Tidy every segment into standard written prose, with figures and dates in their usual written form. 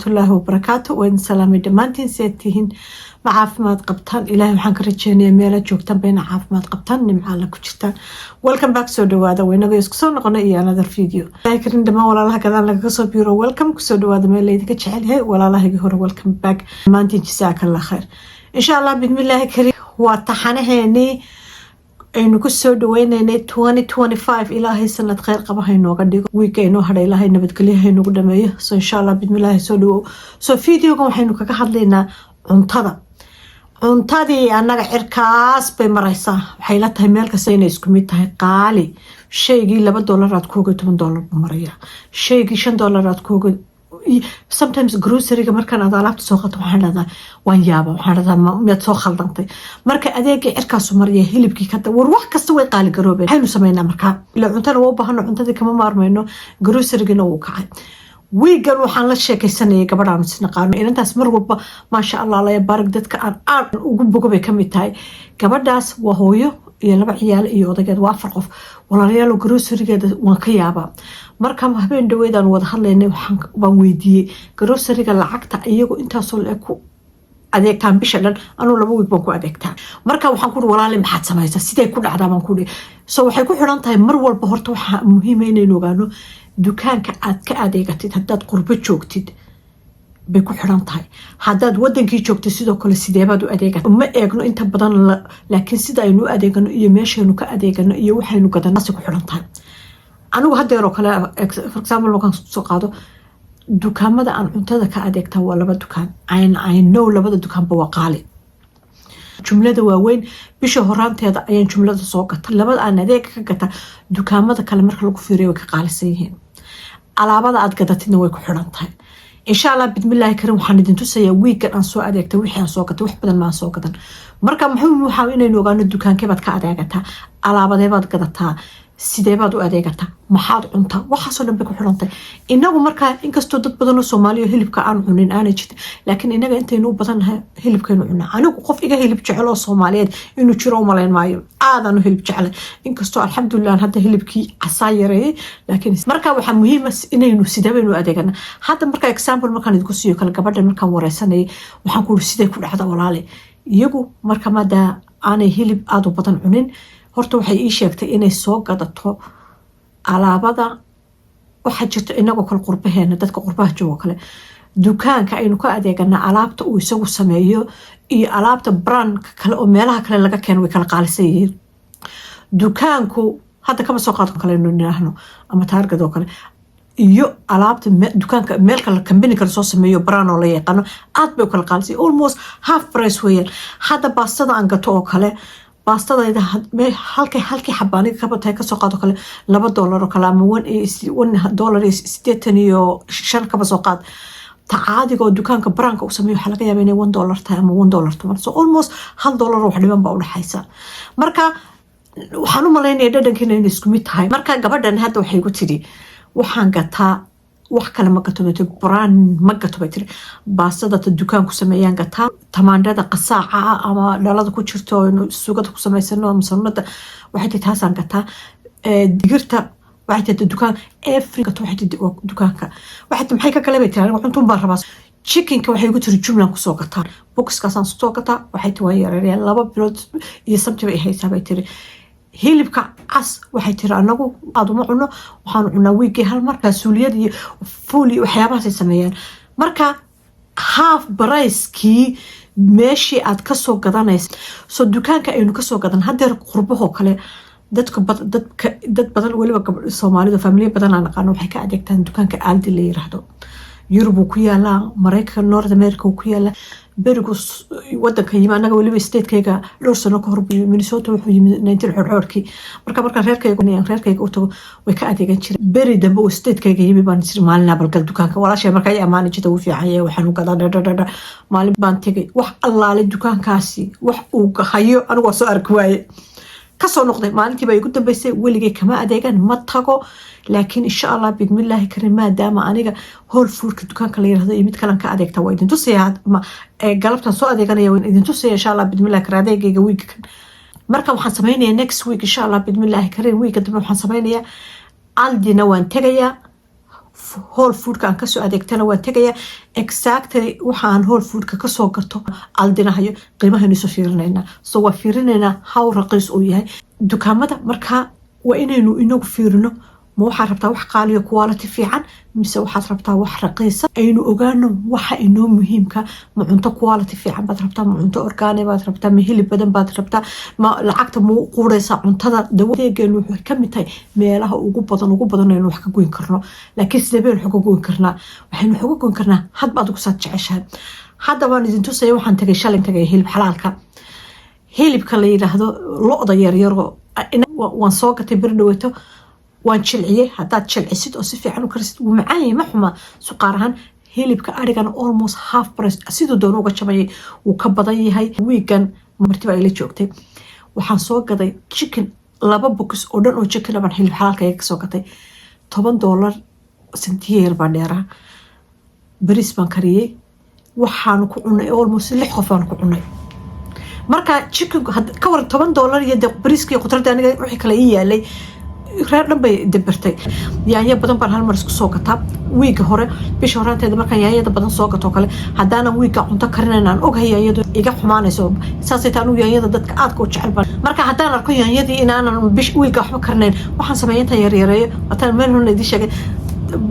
الله وبركاته وين سلامي دمانتين سيتيهن مع عافمات قبطان إلهي وحان كريتشيني ميلا جوكتان بين عافمات قبطان نمع لك وجرتان welcome back سو دوادا وينغو يسكسون نقونا إيا another video لكن دما ولا لها كذا لك قصو بيرو welcome كسو دوادا ميلا يدك تشعلها ولا لها يهور welcome back مانتين جساك الله خير إن شاء الله بإذن الله كريم واتحانا هيني aynu ku soo dhaweynay 2025 ilaahay sanad khayr qaba haynooga dhigo weekend oo hadhay ilaahay nabadgelyo haynugu dhameeyo so insha Allah bidmilaahi soo dhawo so videoga waxaynu kaga hadlaynaa cuntadii anaga cirkaas bay maraysaa waxay la tahay meel kasta inay isku mid tahay qaali shaygii $2 aad kooga $10 maraya shaygii $5 aad kooga sometimes grocery-ga markaan aad alaabta soo qato waxaan dhahdaa waan yaaba waxaan dhahdaa miyaad soo khaldantay marka adeegii cirkaasu maraya hilibkii kada war wax kasta way qaali garoobeen waxaynu sameynaa markaa ila cuntana waa u baahano cuntadii kama maarmayno grocery-gina wuu kacay wiigan waxaan la sheekaysanayay gabadhaan isnaqaano inantaas mar walba maasha allah la baarag dadka aan ugu bogo bay ka mid tahay gabadhaas waa hooyo iyo 2 ciyaal iyo odageed waa 4 qof walaalayaal grocery-geeda waan ka yaabaa marka habeen dhaweedaan wada hadlaynay waxaan weydiiyay grocery-ga lacagta iyagu intaasoo la ku adeegtaan bisha dhan anuu 2 week baan ku adeegtaa marka waxaan ku walaal maxaad samaysaa sidee ku dhacdaa baan ku soo waxay ku xiran tahay mar walba horta waxa muhiim ah inaynu ogaano dukaanka aad ka adeegatid haddaad qurbo joogtid bay ku xiran tahay haddaad wadankii joogtid sidoo kale sideebaad u adeegat ma eegno inta badan laakiin sida aynu u adeegano iyo meeshaynu ka adeegano iyo waxaynu gadanaasi ku xiran tahay anigu haddeer oo kale for example markaan soo qaado dukaamada aan cuntada ka adeegtaa waa 2 dukaan I know 2 dukaanba waa qaali jumlada waaweyn bisha horaanteeda ayaan jumlada soo gata labada aan adeeg ka gata dukaamada kale marka lagu fiiriyo way ka qaalisan yihiin alaabada aad gadatidna way ku xiran tahay insha Allah bidmilaahi karim waxaan idin tusayaa weekend aan soo adeegtay wixii aan soo gatay wax badan ma soo gadan marka muhiim waxa inaynu ogaano dukaankee baad ka adeegataa alaabadee baad gadataa sidee baad u adeegataa maxaad cuntaa waxaasoo dhan bay ku xiran tahay inagu markaa inkastoo dad badan oo Soomaaliya hilibka aan cunin aanay jirin laakiin inaga intaynu u badannahay hilibkeenu cunaa anigu qof iga hilib jecel oo Soomaaliyeed inuu jiro u malayn maayo aadaan u hilib jecel inkastoo alxamdulillah hadda hilibkii casaa yareeyay laakiin markaa waxa muhiim ah inaynu sidee baynu adeegana hadda markaa example markaan idinku siiyo kala gabadha markaan wareysanay waxaan ku sidee ku dhacda walaale iyagu marka maada aanay hilib aad u badan cunin horta waxay ii sheegtay inay soo gadato alaabada waxa jirta inagoo kala qurbaheena dadka qurbaha jooga kale dukaanka aynu ka adeegana alaabta uu isagu sameeyo iyo alaabta brand kale oo meelaha kale laga keeno way kala qaalisan yihiin dukaanku hadda kama soo qaado kale inuu niraahno ama taargad oo kale iyo alaabta dukaanka meel kale company kale soo sameeyo brand oo la yaqaano aad bay kala qaalisan almost half price weeyaan hadda baastada aan gato oo kale baastadayda halkii xabaaniga ka batay ka soo qaado kale $2 oo kale ama $1.85 kaba soo qaad tacaadiga oo dukaanka branka uu sameeyo waxa laga yaabaa inay $1 tahay ama $1 so almost $1 wax dhiban baa u dhaxaysa marka waxaan u maleynayaa dhadhankiina inay isku mid tahay marka gabadhan hadda waxay ku tiri waxaan gataa wax kale ma gato bay brand ma gato bay tiri baastada dukaanku sameeyaan gataa tamaandhada qasaaca ama dhalada ku jirto inuu suugada ku sameysano ama sanada waxay taasaan gataa digirta waxay dukaan every gato waxay dukaanka waxay maxay ka kale bay tiri cunto baan rabaa chickenka waxay ku tiri jumlan ku soo gataa boxkaasaan soo gataa waxay tahay yareeyaan 2 bilood iyo sabti bay haysaa bay tiri hilibka cas waxay tiri anagu aad uma cuno waxaan cunaa weekii hal mar kaasuuliyad iyo fuuli waxyaabahaas ay sameeyaan marka half price-kii meeshii aad ka soo gadanaysa soo dukaanka aynu ka soo gadan hadeer qurbaho kale dad badan waliba Soomaalida familiya badan aan aqaan waxay ka adeegtaan dukaanka Aldi la yiraahdo Yurub ku yaala Mareykanka North America ku yaala berigu wadanka yimaanaga waliba state-kayga dhowr sano ka hor Minnesota wuxuu yimid 19 xorxorkii marka reerkayga u tago way ka adeegan jireen beri dambe oo state-kayga yimid baan jir maalin balgal dukaanka walaashay markay amaana jida u fiican yahay waxaan u gadaa maalin baan tagay wax allaale dukaankaasi wax uu hayo anigu soo arki waaye kasoo noqday maalintii bay ugu dambeysay weligay kama adeegan ma tago laakiin insha Allah bidmilaahi karim maadaama aniga whole foodka dukaanka la yiraahdo iyo mid kale ka adeegta waa idin tusayaa galabtan soo adeeganaya waan idin tusayaa insha Allah bidmilaahi karim adeegayga weekkan marka waxaan sameynayaa next week insha Allah bidmilaahi karim week dambe waxaan sameynayaa Aldina waan tagayaa whole foodka aan kasoo adeegtana waan tegaya exactly waxaan whole foodka kasoo gato aldinahayo qiimahaynu isu fiirinaynaa so waa fiirinaynaa how raqiis uu yahay dukaamada markaa waa inaynu inagu fiirino ma waxaad rabtaa wax qaaliyo quality fiican mise waxaad rabtaa wax raqiisa aynu ogaano waxa inoo muhiimka ma cunto quality fiican baad rabtaa ma cunto orgaane baad rabtaa ma hilib badan baad rabtaa ma lacagta ma quudaysaa cuntada dawadeegeenu waxay ka mid tahay meelaha ugu badan aynu wax ka goyn karno laakiin sidee baynu xoga goyn karnaa waxaynu xoga goyn karnaa hadba adigu saad jeceshahay hadda waan idin tusaya waxaan tagay shalin tagay hilib xalaalka hilibka la yidhaahdo lo-da yaryaro waan soo gatay bir dhaweeto waan jilciyey haddaad jilcisid oo si fiican u karisid wuu macaan yahay ma xuma suqaar ahaan hilibka arigana almost half price siduu doona uga jabayay wuu ka badan yahay wiigan martiba ay la joogtay waxaan soo gaday chicken 2 box oo dhan oo chicken baan hilib xalaalka ka soo gatay $10 sentiyeer baan dheeraa baris baan kariyey waxaan ku cunay almost 6 qof aan ku cunay marka chicken ka war $10 iyo bariska iyo khudradda aniga wixii kale ii yaalay reer dhan bay dabartay yaanya badan baan hal mar isku soo gataa wiiga hore bisha horaanteeda markaan yaanyada badan soo gato kale haddaanan wiiga cunto karinaynaan oghay yaanyadu iga xumaanayso saasay taan yaanyada dadka aadka u jecel baan marka haddaan arko yaanyadii inaanan wiiga waxba karinayn waxaan sameeya intaan yaryareeyo wataan meel horna idin sheegay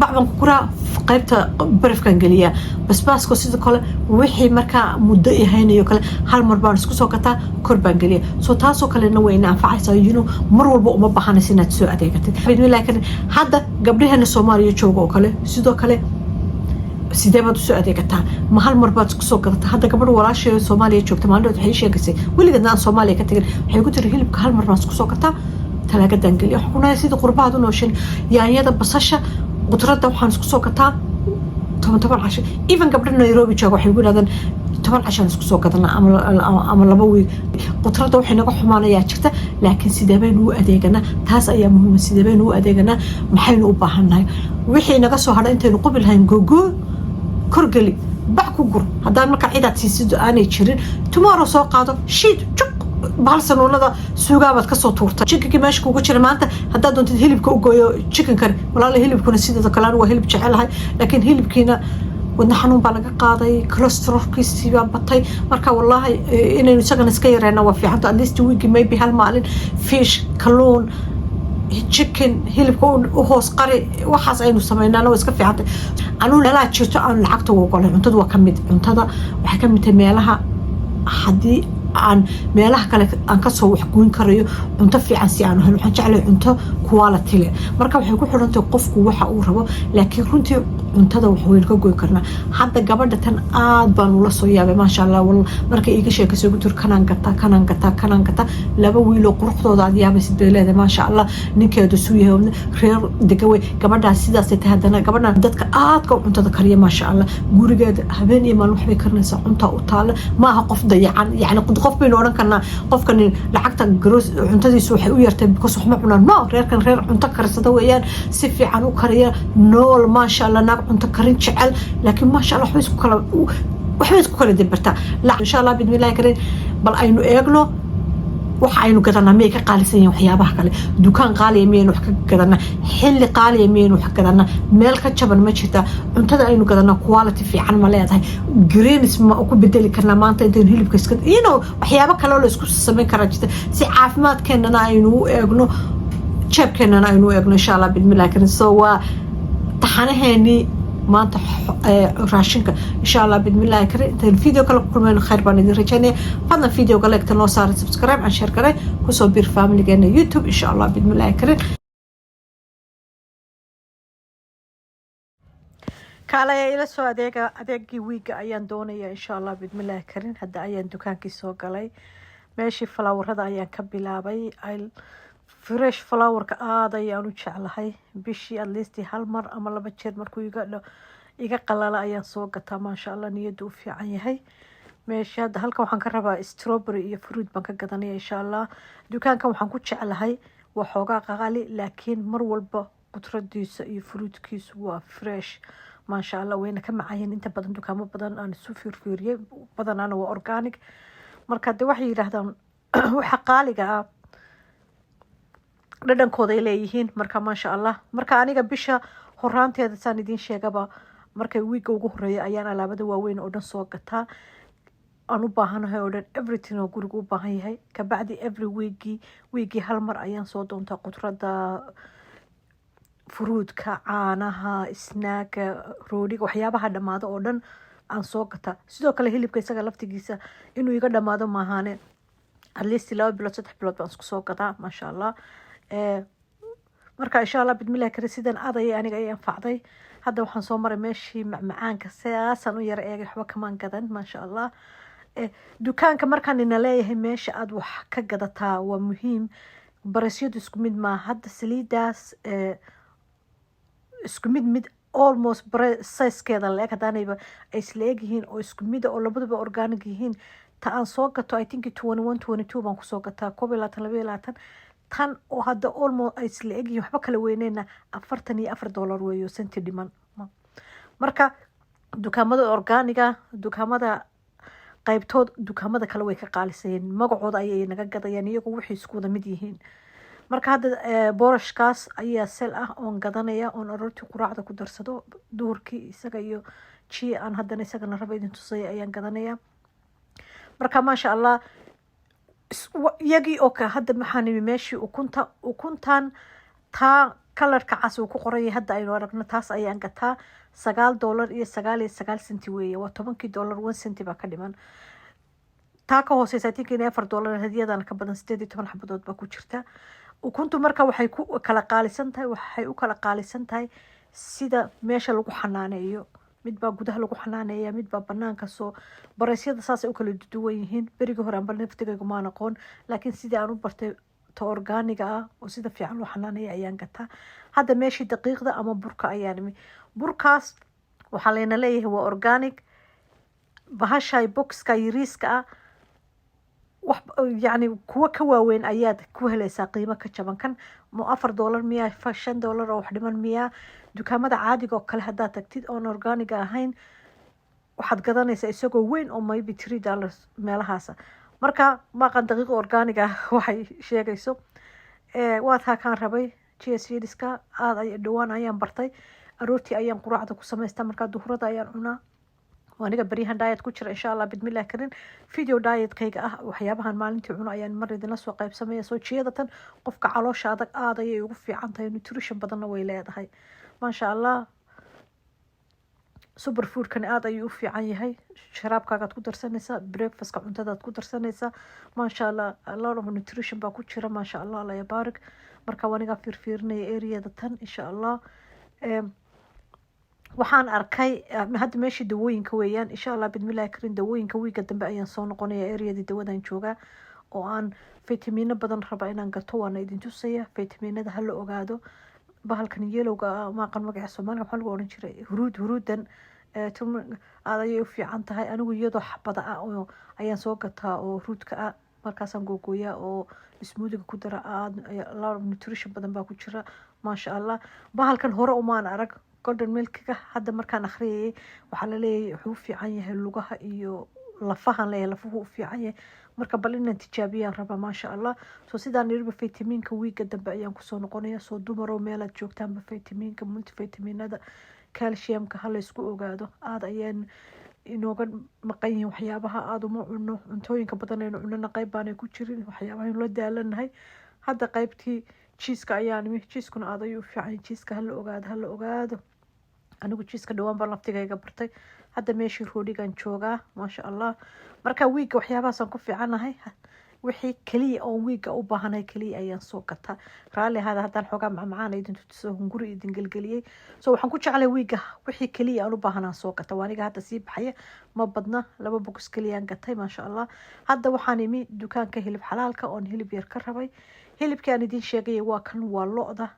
bacban ku kuraa qaybta barafkan geliyaa basbaasko sida kale wixii markaa muddo ihaynayo kale hal mar baan isku soo gataa kor baan geliya soo taasoo kalena wayna anfacaysaa mar walba uma baahanaysa inaad soo adeegatid laakiin hadda gabdhaheena Soomaaliya jooga oo kale sidoo kale sidee baad usoo adeegataa ma hal mar baad isku soo gadataa hadda gabadha walaasheeda Soomaaliya joogta maalin waxay sheegaysay weligeed aan Soomaaliya ka tagin waxay ku tiri hilibka hal mar baan isku soo gataa talaagadan geliya waxaan sida qurbaad u nooshin yaanyada basasha qudradda waxaan isku soo gataa 10 casho even gabdhaha Nairobi jooga waxay ku yiraahdaan 10 casho isku soo gadanaa ama 2 wiig qudradda waxay naga xumaanayaa jirta laakiin sidee baynu u adeeganaa taas ayaa muhiim sidee baynu u adeeganaa maxaynu u baahannahay wixii naga soo hadhay intaynu qabil lahayn gogo korgali bac ku gur haddaan marka ciidaad siisid aanay jirin tomorrow soo qaado sheet balsanoolada suugaabaad ka soo tuurtay chickenka meesha kugu jira maanta haddaad doontid hilibka u gooyo chickenka walaal hilibkuna sidoo kale waa hilib jecelahay laakiin hilibkiina wadna xanuun baa laga qaaday cholesterolkiisii baa batay marka wallahi inaynu isagana iska yareena waa fiican at least week maybe hal maalin fish kalluun chicken hilibka u hoos qari waxaas aynu sameynaa waa iska fiican anu meelaha jirto aan lacagta ugu golay cuntada waa kamid cuntada waxay ka mid tahay meelaha haddii aan meelaha kale aan ka soo wax goyn karayo cunto fiican si aan helo waxaan jeclahay cunto quality leh marka waxay ku xirantahay qofku waxa uu rabo laakiin runtii cuntada wax weyn ka goyn karnaa hadda gabadha tan aad baan ula soo yaabay maasha Allah markay iga sheekayso ugu tur kanaan gata laba wiil oo quruxdooda aad yaabaysid bay leedahay maasha Allah ninkeedu suu yahay reer degaway gabadhaas sidaas ay tahay hadana gabadhan dadka aad ka cuntada kariya maasha Allah gurigeeda habeen iyo maalin waxbay karinaysaa cunta u taala maaha qof dayacan yani qof baynu oran karnaa qofkan lacagta gross cuntadiisu waxay u yartay because wax ma cunaan no reerkan reer cunto karsada weeyaan si fiican u kariya nool maasha Allah naag cunto karin jecel laakiin maasha Allah waxbay isku kala dabartaa insha Allah bidmillahi karin bal aynu eegno waxa aynu gadanaa miyay ka qaalisan yihiin waxyaabaha kale dukaan qaaliya miyaynu wax ka gadanaa xilli qaaliya miyaynu wax gadanaa meel ka jaban ma jirta cuntada aynu gadanaa quality fiican ma leedahay greens ma ku bedeli karnaa maanta intaynu hilibka iska waxyaabo kale oo la isku samayn karaa jirta si caafimaadkeenana aynu u eegno jeebkeenana aynu u eegno insha Allah bidmillahi karin soo waa taxanaheennii maanta raashinka insha Allah bidmillahi karin intaan video kale ku kulmayno khayr baan idin rajaynaya fadlan videoga like noo saar subscribe and share kare ku soo bir family-geena YouTube insha Allah bidmillahi karin kaalaya ila soo adeegii wiiga ayaan doonaya insha Allah bidmillahi karin hadda ayaan dukaankii soo galay meeshii flowerada ayaan ka bilaabay fresh flowerka aad ayaan u jeclahay bishii at least hal mar ama 2 jeer markuu iga qalala ayaan soo gataa maasha Allah niyadu u fiican yahay meesha hadda halka waxaan ka rabaa strawberry iyo fruit baan ka gadanaya insha Allah dukaanka waxaan ku jeclahay waxoogaa qaali laakiin mar walba qudradiisa iyo fruitkiisu waa fresh maasha Allah wayna ka macaan inta badan dukaamo badan aan isu fiirfiiriyay badanana waa organic marka de waxay yiraahdaan waxa qaaliga ah dhadhankooda ay leeyihiin marka maasha Allah marka aniga bisha horaanteeda saan idiin sheegaba markay wiigga ugu horeeya ayaan alaabada waaweyn oo dhan soo gataa aan u baahanahay oo dhan everything oo guriga u baahan yahay kabacdi every wiigii hal mar ayaan soo doontaa qudrada furuudka caanaha snaaga roodhiga waxyaabaha dhammaado oo dhan aan soo gataa sidoo kale hilibka isaga laftigiisa inuu iga dhammaado maahaane at least 2 bilood 3 bilood baan isku soo gadaa maasha allah marka insha allah bidmillahi kari sidan adayay aniga ay anfacday hadda waxaan soo maray meeshii macmacaanka sidaasaan u yara eegay waxba kamaan gadan maasha allah dukaanka markaan ina leeyahay meesha aad wax ka gadataa waa muhiim barasyadu isku mid maa hadda saliidaas isku mid almost sizekeeda leeg haddaanayba ay isla eg yihiin oo isku mida oo labaduba organic yihiin ta aan soo gato I think 21-22 baan kusoo gataa 22 tan oo hadda almost ay isla eg yihiin waxba kala weyneyna $44 weeyo senti dhiman marka dukaamada organiga dukaamada qaybtood dukaamada kale way ka qaalisayeen magacooda ayay naga gadayaan iyagoo wixii isku wada mid yihiin marka hadda boorashkaas ayaa sel ah oon gadanaya oon aroortii quraacda ku darsado duhurkii isaga iyo jii aan haddana isagana raba idin tusaya ayaan gadanaya marka maasha allah iyagii oo ka hadda maxaan imi meeshii ukuntan taa kalarka cas uu ku qorayay hadda aynu aragno taas ayaan gataa $9 iyo 9 senti weeye waa $10 1 senti baa ka dhiman taa ka hooseysa I think $4 hadiyadan ka badan 18 xabadood baa ku jirta ukuntu marka waxay ku kala qaalisan tahay sida meesha lagu xanaaneeyo mid baa gudaha lagu xanaaneeya mid baa banaanka soo barasyada saas ay u kala duwan yihiin berigi hore aan bal naftigayga ma aqoon laakiin sidii aan u bartay ta organiga ah oo sida fiican loo xanaaneeya ayaan gataa hadda meeshii daqiiqda ama burka ayaan imi burkaas waxaa layna leeyahay waa organic bahashay boxka yariiska ah wax yani kuwa ka waaweyn ayaad ku helaysaa qiimo ka jaban kan $4 miya $5 oo wax dhiman miya dukaamada caadiga oo kale haddaad tagtid oon organiga ahayn waxaad gadanaysaa isagoo weyn oo maybe $3 meelahaasa marka maaqan daqiiqa organiga waxay sheegayso waad kaan rabay GSVDska aad dhawaan ayaan bartay aroortii ayaan quraacda ku samaystaa markaa duhurada ayaan cunaa aniga bariyahan diet ku jira insha allah bidmillahi karin video dietkayga ah waxyaabahan maalintii cuno ayaan mar idinla soo qaybsamaya soo jeedatan qofka caloosha adag aad ayay ugu fiican tahay nutrition badanna way leedahay maasha allah superfoodkan aad ayuu u fiican yahay sharaabkaagaad ku darsanaysaa breakfastka cuntadaad ku darsanaysaa maasha allah a lot of nutrition baa ku jira maasha allah alla yabaarik marka aniga fiirfiirinaya areada tan insha allah waxaan arkay hadda meeshii dawooyinka weeyaan insha allah bidmillahi karin dawooyinka wiiga dambe ayaan soo noqonaya areadii dawadan joogaa oo aan fitamiino badan raba inaan gato waana idin tusaya fitamiinada hala ogaado bahalkan yelowga maaqan magaca soomaaliga maxaa lagu oran jiray huruudan aad ayay u fiican tahay anigu iyadoo xabada ah oo ayaan soo gataa oo ruudka ah markaasaan googooyaa oo smoothiga ku dara aad nutrition badan baa ku jira maasha allah bahalkan hore umaan arag golden milkiga hadda markaan akhriyayay waxaa laleeyahay wuxuu u fiican yahay lugaha iyo lafahan leeyahay lafuhu u fiican yahay marka bal inaan tijaabiyaan raba maasha allah soo sidaan yirba fitamiinka wiiga dambe ayaan kusoo noqonaya soo dumaro meelaad joogtaanba fitamiinka multivitaminada calciumka ha laysku ogaado aad ayaan inooga maqan yihiin waxyaabaha aada uma cuno cuntooyinka badan aynu cunana qayb baanay ku jirin waxyaabaha aynu la daalanahay hadda qaybtii jiiska ayaan imi jiiskuna aad ayuu u fiican jiiska hala ogaado anigu jiiska dhawaan baan laftigayga bartay hadda meeshii roodhigan joogaa maasha allah marka wiiga waxyaabahaasaan ku fiicanahay wixii kaliya oon wiiga u baahanahay kaliya ayaan soo gataa raalli ahaada haddaan xoogaa macmacaan idin tutuso hunguri idin gelgeliyey so waxaan ku jeclay wiiga wixii kaliya aan u baahanaan soo gata waa aniga hadda sii baxaya ma badna 2 box kaliyaan gatay maasha allah hadda waxaan imi dukaanka hilib xalaalka oon hilib yar ka rabay hilibkii aan idin sheegay waa kan waa lo-da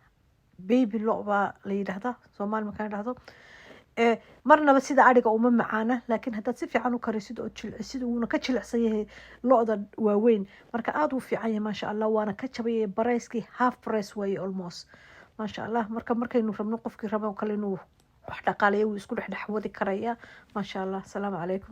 baby lo baa la yidhaahdaa soomaali markaan idhahdo marnaba sida ariga uma macaana laakiin haddaad si fiican u karisid oo jilcisid uuna ka jilicsan yahay lo-da waaweyn marka aada u fiican yahay maasha allah waana ka jabayay barayskii half price waaye almost maasha allah markaynu rabno qofkii rabo kale inuu wax dhaqaaleeyo wuu isku dhexdhexwadi karaya maasha allah asalaamu calaykum